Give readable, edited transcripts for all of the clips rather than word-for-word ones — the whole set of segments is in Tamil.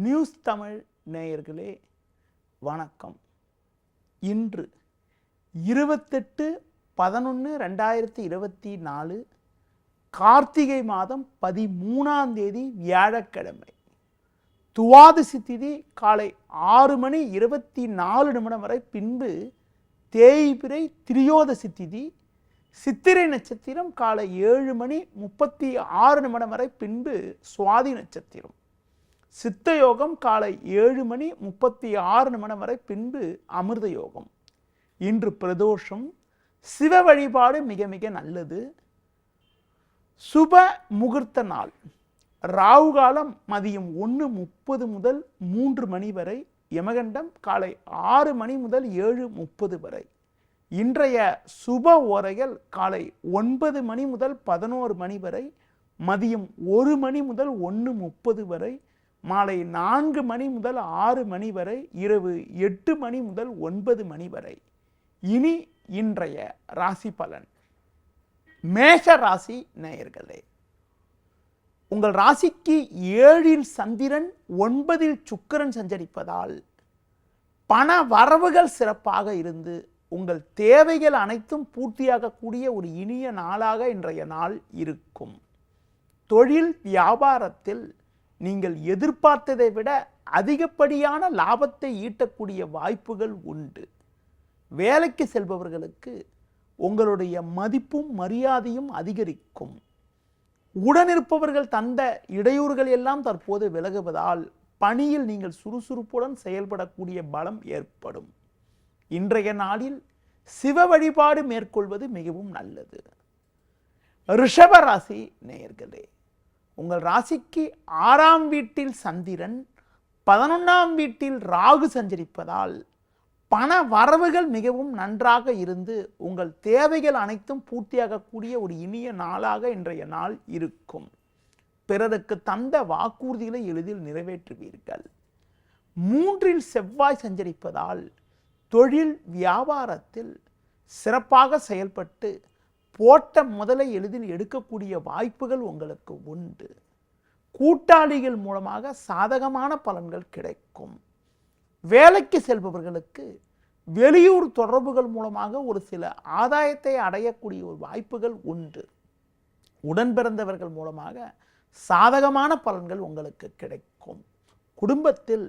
நியூஸ் தமிழ் நேயர்களே வணக்கம். இன்று 28/11/2024 கார்த்திகை மாதம் 13ஆம் தேதி வியாழக்கிழமை. துவாதசி திதி காலை 6:24 வரை, பின்பு தேய்பிறை திரியோதசி திதி, சித்திரை நட்சத்திரம் காலை 7:36 வரை, பின்பு சுவாதி நட்சத்திரம். சித்த யோகம் காலை 7:36 வரை, பின்பு அமிர்த யோகம். இன்று பிரதோஷம். சிவ வழிபாடு மிக மிக நல்லது. சுப முகூர்த்த நாள். ராகு காலம் மதியம் 1:30 முதல் 3 மணி வரை. யமகண்டம் காலை 6 மணி முதல் 7:30 வரை. இன்றைய சுப ஓரைகள் காலை 9 மணி முதல் 11 மணி வரை, மதியம் 1 மணி முதல் 1:30 வரை, மாலை 4 மணி முதல் 6 மணி வரை, இரவு 8 மணி முதல் 9 மணி வரை. இனி இன்றைய ராசி பலன். மேஷ ராசி நேயர்களே, உங்கள் ராசிக்கு 7இல் சந்திரன், 9இல் சுக்கிரன் சஞ்சரிப்பதால் பண வரவுகள் சிறப்பாக இருந்து உங்கள் தேவைகள் அனைத்தும் பூர்த்தியாகக்கூடிய ஒரு இனிய நாளாக இன்றைய நாள் இருக்கும். தொழில் வியாபாரத்தில் நீங்கள் எதிர்பார்த்ததை விட அதிகப்படியான லாபத்தை ஈட்டக்கூடிய வாய்ப்புகள் உண்டு. வேலைக்கு செல்பவர்களுக்கு உங்களுடைய மதிப்பும் மரியாதையும் அதிகரிக்கும். உடனிருப்பவர்கள் தந்த இடையூறுகள் எல்லாம் தற்போது விலகுவதால் பணியில் நீங்கள் சுறுசுறுப்புடன் செயல்படக்கூடிய பலம் ஏற்படும். இன்றைய நாளில் சிவ வழிபாடு மேற்கொள்வது மிகவும் நல்லது. ரிஷப ராசி நேயர்களே, உங்கள் ராசிக்கு 6ஆம் வீட்டில் சந்திரன், 11ஆம் வீட்டில் ராகு சஞ்சரிப்பதால் பண வரவுகள் மிகவும் நன்றாக இருந்து உங்கள் தேவைகள் அனைத்தும் பூர்த்தியாகக்கூடிய ஒரு இனிய நாளாக இன்றைய நாள் இருக்கும். பிறருக்கு தந்த வாக்குறுதிகளை எளிதில் நிறைவேற்றுவீர்கள். 3இல் செவ்வாய் சஞ்சரிப்பதால் தொழில் வியாபாரத்தில் சிறப்பாக செயல்பட்டு போட்ட முதலை எளிதில் எடுக்கக்கூடிய வாய்ப்புகள் உங்களுக்கு உண்டு. கூட்டாளிகள் மூலமாக சாதகமான பலன்கள் கிடைக்கும். வேலைக்கு செல்பவர்களுக்கு வெளியூர் தொடர்புகள் மூலமாக ஒரு சில ஆதாயத்தை அடையக்கூடிய ஒரு வாய்ப்புகள் உண்டு. உடன் பிறந்தவர்கள் மூலமாக சாதகமான பலன்கள் உங்களுக்கு கிடைக்கும். குடும்பத்தில்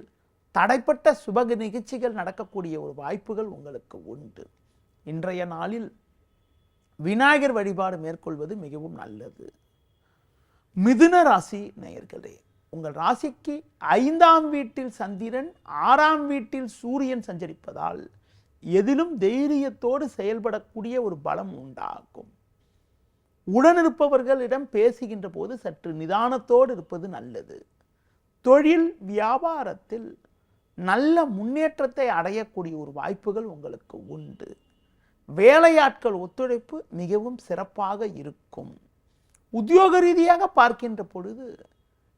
தடைப்பட்ட சுப நிகழ்ச்சிகள் நடக்கக்கூடிய ஒரு வாய்ப்புகள் உங்களுக்கு உண்டு. இன்றைய நாளில் விநாயகர் வழிபாடு மேற்கொள்வது மிகவும் நல்லது. மிதுன ராசி நேயர்களே, உங்கள் ராசிக்கு 5ஆம் வீட்டில் சந்திரன், 6ஆம் வீட்டில் சூரியன் சஞ்சரிப்பதால் எதிலும் தைரியத்தோடு செயல்படக்கூடிய ஒரு பலம் உண்டாகும். உடனிருப்பவர்களிடம் பேசுகின்ற போது சற்று நிதானத்தோடு இருப்பது நல்லது. தொழில் வியாபாரத்தில் நல்ல முன்னேற்றத்தை அடையக்கூடிய ஒரு வாய்ப்புகள் உங்களுக்கு உண்டு. வேலையாட்கள் ஒத்துழைப்பு மிகவும் சிறப்பாக இருக்கும். உத்தியோக ரீதியாக பார்க்கின்ற பொழுது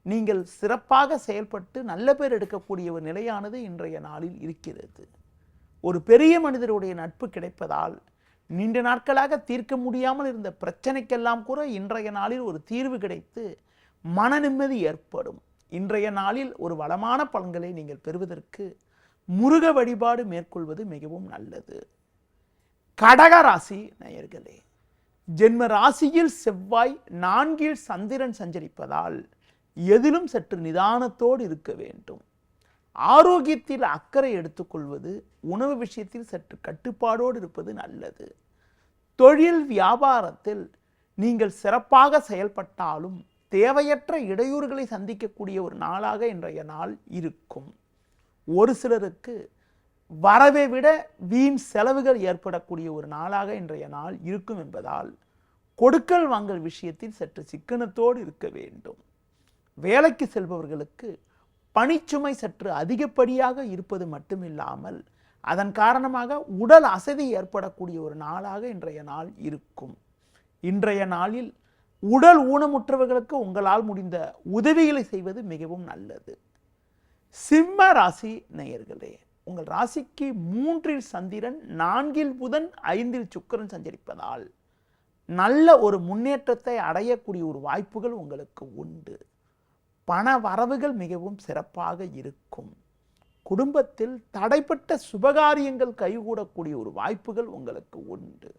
நீங்கள் சிறப்பாக செயல்பட்டு நல்ல பேர் எடுக்கக்கூடிய ஒரு நிலையானது இன்றைய நாளில் இருக்கிறது. ஒரு பெரிய மனிதருடைய நட்பு கிடைப்பதால் நீண்ட நாட்களாக தீர்க்க முடியாமல் இருந்த பிரச்சனைக்கெல்லாம் கூட இன்றைய நாளில் ஒரு தீர்வு கிடைத்து மன நிம்மதி ஏற்படும். இன்றைய நாளில் ஒரு வளமான பலன்களை நீங்கள் பெறுவதற்கு முருக வழிபாடு மேற்கொள்வது மிகவும் நல்லது. கடக ராசி நேயர்களே, ஜென்ம ராசியில் செவ்வாய், 4இல் சந்திரன் சஞ்சரிப்பதால் எதிலும் சற்று நிதானத்தோடு இருக்க வேண்டும். ஆரோக்கியத்தில் அக்கறை எடுத்துக்கொள்வது, உணவு விஷயத்தில் சற்று கட்டுப்பாடோடு இருப்பது நல்லது. தொழில் வியாபாரத்தில் நீங்கள் சிறப்பாக செயல்பட்டாலும் தேவையற்ற இடையூறுகளை சந்திக்கக்கூடிய ஒரு நாளாக இன்றைய நாள் இருக்கும். ஒரு சிலருக்கு வரவை விட வீண் செலவுகள் ஏற்படக்கூடிய ஒரு நாளாக இன்றைய நாள் இருக்கும் என்பதால் கொடுக்கல் வாங்கல் விஷயத்தில் சற்று சிக்கனத்தோடு இருக்க வேண்டும். வேலைக்கு செல்பவர்களுக்கு பணிச்சுமை சற்று அதிகப்படியாக இருப்பது மட்டுமில்லாமல் அதன் காரணமாக உடல் அசதி ஏற்படக்கூடிய ஒரு நாளாக இன்றைய நாள் இருக்கும். இன்றைய நாளில் உடல் ஊனமுற்றவர்களுக்கு உங்களால் முடிந்த உதவிகளை செய்வது மிகவும் நல்லது. சிம்ம ராசி நேயர்களே, உங்கள் ராசிக்கு 3இல் சந்திரன், 4இல் புதன், 5இல் சுக்கிரன் சஞ்சரிப்பதால் நல்ல ஒரு முன்னேற்றத்தை அடையக்கூடிய ஒரு வாய்ப்புகள் உங்களுக்கு உண்டு. பண வரவுகள் மிகவும் சிறப்பாக இருக்கும். குடும்பத்தில் தடைப்பட்ட சுபகாரியங்கள் கைகூடக்கூடிய ஒரு வாய்ப்புகள் உங்களுக்கு உண்டு.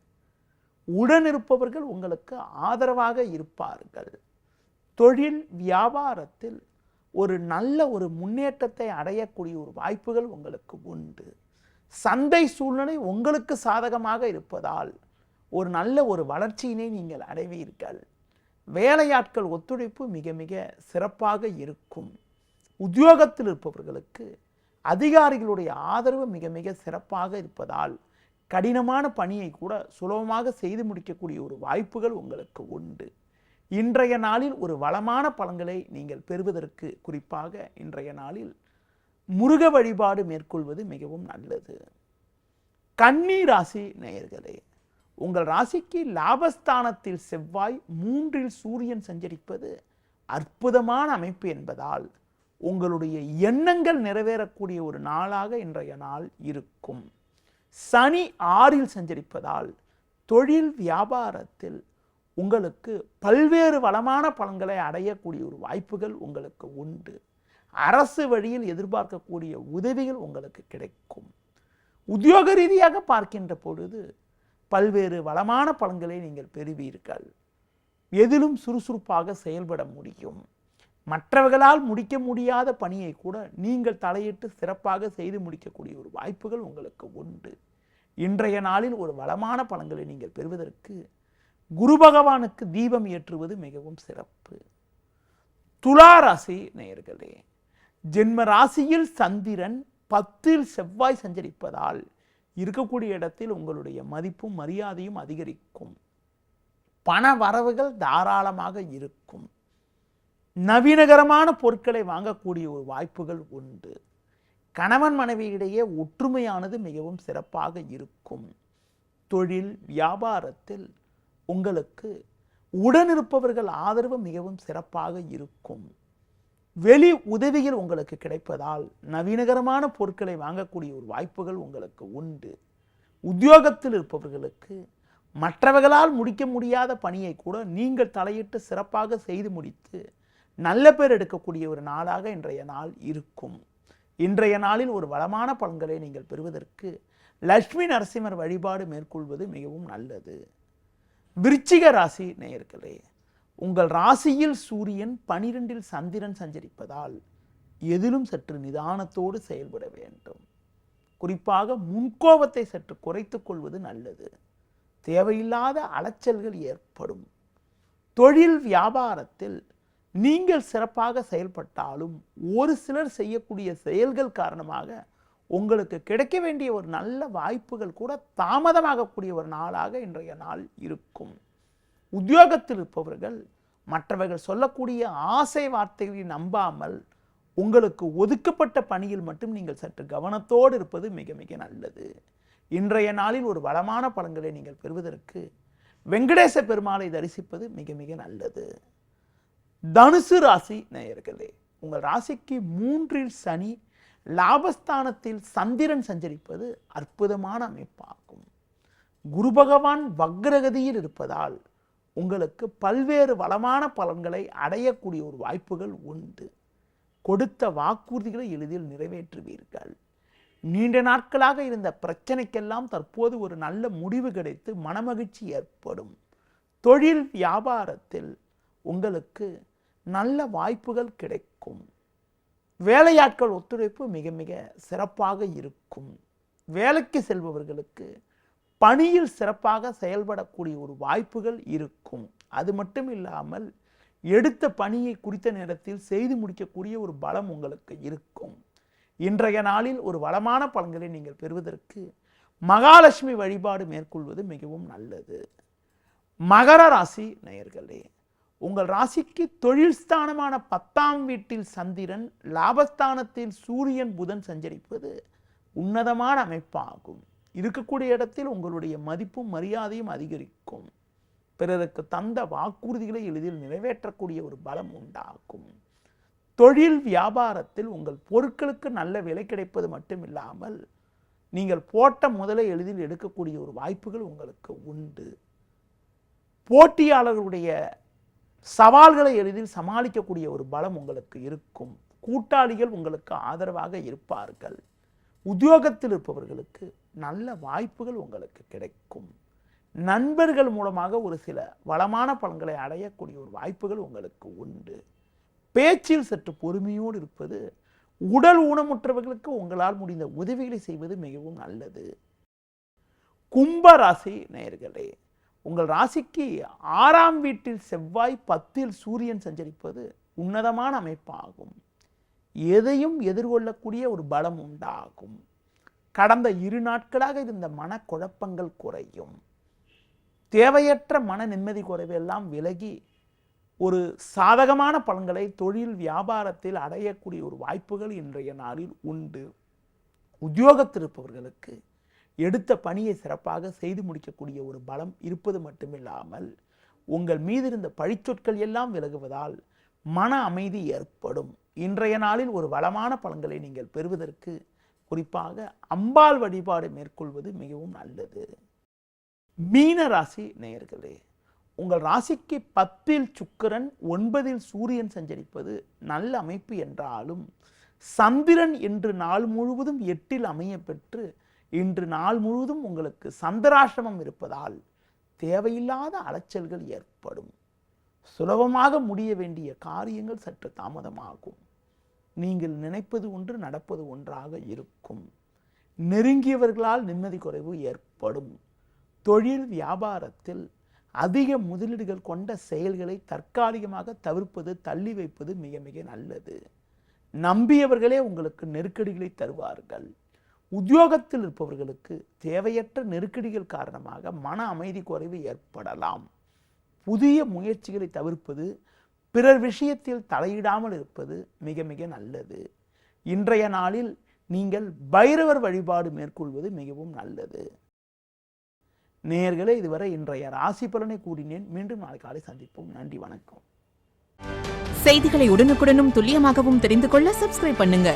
உடனிருப்பவர்கள் உங்களுக்கு ஆதரவாக இருப்பார்கள். தொழில் வியாபாரத்தில் ஒரு நல்ல ஒரு முன்னேற்றத்தை அடையக்கூடிய ஒரு வாய்ப்புகள் உங்களுக்கு உண்டு. சந்தை சூழ்நிலை உங்களுக்கு சாதகமாக இருப்பதால் ஒரு நல்ல ஒரு வளர்ச்சியினை நீங்கள் அடைவீர்கள். வேலையாட்கள் ஒத்துழைப்பு மிக மிக சிறப்பாக இருக்கும். உத்தியோகத்தில் இருப்பவர்களுக்கு அதிகாரிகளுடைய ஆதரவு மிக மிக சிறப்பாக இருப்பதால் கடினமான பணியை கூட சுலபமாக செய்து முடிக்கக்கூடிய ஒரு வாய்ப்புகள் உங்களுக்கு உண்டு. இன்றைய நாளில் ஒரு வளமான பலன்களை நீங்கள் பெறுவதற்கு குறிப்பாக இன்றைய நாளில் முருக வழிபாடு மேற்கொள்வது மிகவும் நல்லது. கன்னி ராசி நேயர்களே, உங்கள் ராசிக்கு லாபஸ்தானத்தில் செவ்வாய், 3இல் சூரியன் சஞ்சரிப்பது அற்புதமான அமைப்பு என்பதால் உங்களுடைய எண்ணங்கள் நிறைவேறக்கூடிய ஒரு நாளாக இன்றைய நாள் இருக்கும். சனி 6இல் சஞ்சரிப்பதால் தொழில் வியாபாரத்தில் உங்களுக்கு பல்வேறு வளமான பலன்களை அடையக்கூடிய ஒரு வாய்ப்புகள் உங்களுக்கு உண்டு. அரசு வழியில் எதிர்பார்க்கக்கூடிய உதவிகள் உங்களுக்கு கிடைக்கும். உத்தியோக ரீதியாக பார்க்கின்ற பொழுது பல்வேறு வளமான பலன்களை நீங்கள் பெறுவீர்கள். எதிலும் சுறுசுறுப்பாக செயல்பட முடியும். மற்றவர்களால் முடிக்க முடியாத பணியை கூட நீங்கள் தலையிட்டு சிறப்பாக செய்து முடிக்கக்கூடிய ஒரு வாய்ப்புகள் உங்களுக்கு உண்டு. இன்றைய நாளில் ஒரு வளமான பலன்களை நீங்கள் பெறுவதற்கு குரு பகவானுக்கு தீபம் ஏற்றுவது மிகவும் சிறப்பு. துலா ராசி நேயர்களே, ஜென்ம ராசியில் சந்திரன், 10இல் செவ்வாய் சஞ்சரிப்பதால் இருக்கக்கூடிய இடத்தில் உங்களுடைய மதிப்பும் மரியாதையும் அதிகரிக்கும். பண வரவுகள் தாராளமாக இருக்கும். நவீனகரமான பொருட்களை வாங்கக்கூடிய ஒரு வாய்ப்புகள் உண்டு. கணவன் மனைவியிடையே ஒற்றுமையானது மிகவும் சிறப்பாக இருக்கும். தொழில் வியாபாரத்தில் உங்களுக்கு உடனிருப்பவர்கள் ஆதரவு மிகவும் சிறப்பாக இருக்கும். வெளி உதவிகள் உங்களுக்கு கிடைப்பதால் நவீனகரமான பொருட்களை வாங்கக்கூடிய ஒரு வாய்ப்புகள் உங்களுக்கு உண்டு. உத்தியோகத்தில் இருப்பவர்களுக்கு மற்றவர்களால் முடிக்க முடியாத பணியை கூட நீங்கள் தலையிட்டு சிறப்பாக செய்து முடித்து நல்ல பேர் எடுக்கக்கூடிய ஒரு நாளாக இன்றைய நாள் இருக்கும். இன்றைய நாளில் ஒரு வளமான பலன்களை நீங்கள் பெறுவதற்கு லட்சுமி நரசிம்மர் வழிபாடு மேற்கொள்வது மிகவும் நல்லது. விருச்சிக ராசி நேயர்களே, உங்கள் ராசியில் சூரியன், 12இல் சந்திரன் சஞ்சரிப்பதால் எதிலும் சற்று நிதானத்தோடு செயல்பட வேண்டும். குறிப்பாக முன்கோபத்தை சற்று குறைத்துக் கொள்வது நல்லது. தேவையில்லாத அலைச்சல்கள் ஏற்படும். தொழில் வியாபாரத்தில் நீங்கள் சிறப்பாக செயல்பட்டாலும் ஒரு சிலர் செய்யக்கூடிய செயல்கள் காரணமாக உங்களுக்கு கிடைக்க வேண்டிய ஒரு நல்ல வாய்ப்புகள் கூட தாமதமாகக்கூடிய ஒரு நாளாக இன்றைய நாள் இருக்கும். உத்தியோகத்தில் இருப்பவர்கள் மற்றவர்கள் சொல்லக்கூடிய ஆசை வார்த்தைகளை நம்பாமல் உங்களுக்கு ஒதுக்கப்பட்ட பணியில் மட்டும் நீங்கள் சற்று கவனத்தோடு இருப்பது மிக மிக நல்லது. இன்றைய நாளில் ஒரு வளமான பலன்களை நீங்கள் பெறுவதற்கு வெங்கடேச பெருமாளை தரிசிப்பது மிக மிக நல்லது. தனுசு ராசி நேயர்களே, உங்கள் ராசிக்கு 3இல் சனி, லாபஸ்தானத்தில் சந்திரன் சஞ்சரிப்பது அற்புதமான அமைப்பாகும். குரு பகவான் வக்ரகதியில் இருப்பதால் உங்களுக்கு பல்வேறு வளமான பலன்களை அடையக்கூடிய ஒரு வாய்ப்புகள் உண்டு. கொடுத்த வாக்குறுதிகளை எளிதில் நிறைவேற்றுவீர்கள். நீண்ட நாட்களாக இருந்த பிரச்சனைக்கெல்லாம் தற்போது ஒரு நல்ல முடிவு கிடைத்து மனமகிழ்ச்சி ஏற்படும். தொழில் வியாபாரத்தில் உங்களுக்கு நல்ல வாய்ப்புகள் கிடைக்கும். வேலையாட்கள் ஒத்துழைப்பு மிக மிக சிறப்பாக இருக்கும். வேலைக்கு செல்பவர்களுக்கு பணியில் சிறப்பாக செயல்படக்கூடிய ஒரு வாய்ப்புகள் இருக்கும். அது மட்டும் இல்லாமல் எடுத்த பணியை குறித்த நேரத்தில் செய்து முடிக்கக்கூடிய ஒரு பலம் உங்களுக்கு இருக்கும். இன்றைய நாளில் ஒரு வளமான பலன்களை நீங்கள் பெறுவதற்கு மகாலட்சுமி வழிபாடு மேற்கொள்வது மிகவும் நல்லது. மகர ராசி நேயர்களே, உங்கள் ராசிக்கு தொழில் ஸ்தானமான 10ஆம் வீட்டில் சந்திரன், லாபஸ்தானத்தில் சூரியன், புதன் சஞ்சரிப்பது உன்னதமான அமைப்பாகும். இருக்கக்கூடிய இடத்தில் உங்களுடைய மதிப்பும் மரியாதையும் அதிகரிக்கும். பிறருக்கு தந்த வாக்குறுதிகளை எளிதில் நிறைவேற்றக்கூடிய ஒரு பலம் உண்டாகும். தொழில் வியாபாரத்தில் உங்கள் பொருட்களுக்கு நல்ல விலை கிடைப்பது மட்டும் இல்லாமல் நீங்கள் போட்ட முதலை எளிதில் எடுக்கக்கூடிய ஒரு வாய்ப்புகள் உங்களுக்கு உண்டு. போட்டியாளர்களுடைய சவால்களை எளிதில் சமாளிக்கக்கூடிய ஒரு பலம் உங்களுக்கு இருக்கும். கூட்டாளிகள் உங்களுக்கு ஆதரவாக இருப்பார்கள். உத்தியோகத்தில் இருப்பவர்களுக்கு நல்ல வாய்ப்புகள் உங்களுக்கு கிடைக்கும். நண்பர்கள் மூலமாக ஒரு சில வளமான பலன்களை அடையக்கூடிய ஒரு வாய்ப்புகள் உங்களுக்கு உண்டு. பேச்சில் சற்று பொறுமையோடு இருப்பது, உடல் ஊனமுற்றவர்களுக்கு உங்களால் முடிந்த உதவிகளை செய்வது மிகவும் நல்லது. கும்ப ராசி நேயர்களே, உங்கள் ராசிக்கு 6ஆம் வீட்டில் செவ்வாய், 10இல் சூரியன் சஞ்சரிப்பது உன்னதமான அமைப்பாகும். எதையும் எதிர்கொள்ளக்கூடிய ஒரு பலம் உண்டாகும். கடந்த 2 நாட்களாக இருந்த மனக்குழப்பங்கள் குறையும். தேவையற்ற மன நிம்மதி குறைவெல்லாம் விலகி ஒரு சாதகமான பலன்களை தொழில் வியாபாரத்தில் அடையக்கூடிய ஒரு வாய்ப்புகள் இன்றைய நாளில் உண்டு. உத்தியோகத்தில் இருப்பவர்களுக்கு எடுத்த பணியை சிறப்பாக செய்து முடிக்கக்கூடிய ஒரு பலம் இருப்பது மட்டுமில்லாமல் உங்கள் மீது இருந்த பழிச்சொற்கள் எல்லாம் விலகுவதால் மன அமைதி ஏற்படும். இன்றைய நாளில் ஒரு வளமான பலன்களை நீங்கள் பெறுவதற்கு குறிப்பாக அம்பாள் வழிபாடு மேற்கொள்வது மிகவும் நல்லது. மீன ராசி நேயர்களே, உங்கள் ராசிக்கு 10இல் சுக்கிரன், 9இல் சூரியன் சஞ்சரிப்பது நல்ல அமைப்பு என்றாலும் சந்திரன் இன்று நாள் முழுவதும் 8இல் அமைய பெற்று இன்று நாள் முழுவதும் உங்களுக்கு சந்திராசிரமம் இருப்பதால் தேவையில்லாத அலைச்சல்கள் ஏற்படும். சுலபமாக முடிய வேண்டிய காரியங்கள் சற்று தாமதமாகும். நீங்கள் நினைப்பது ஒன்று, நடப்பது ஒன்றாக இருக்கும். நெருங்கியவர்களால் நிம்மதி குறைவு ஏற்படும். தொழில் வியாபாரத்தில் அதிக முதலீடுகள் கொண்ட செயல்களை தற்காலிகமாக தவிர்ப்பது, தள்ளி வைப்பது மிக மிக நல்லது. நம்பியவர்களே உங்களுக்கு நெருக்கடிகளை தருவார்கள். உத்தியோகத்தில் இருப்பவர்களுக்கு தேவையற்ற நெருக்கடிகள் காரணமாக மன அமைதி குறைவு ஏற்படலாம். புதிய முயற்சிகளை தவிர்ப்பது, பிறர் விஷயத்தில் தலையிடாமல் இருப்பது மிக மிக நல்லது. இன்றைய நாளில் நீங்கள் பைரவர் வழிபாடு மேற்கொள்வது மிகவும் நல்லது. நேயர்களே, இதுவரை இன்றைய ராசி பலனை கூறினேன். மீண்டும் நாளை காலை சந்திப்போம். நன்றி, வணக்கம். செய்திகளை உடனுக்குடனும் துல்லியமாகவும் தெரிந்து கொள்ள சப்ஸ்கிரைப் பண்ணுங்க.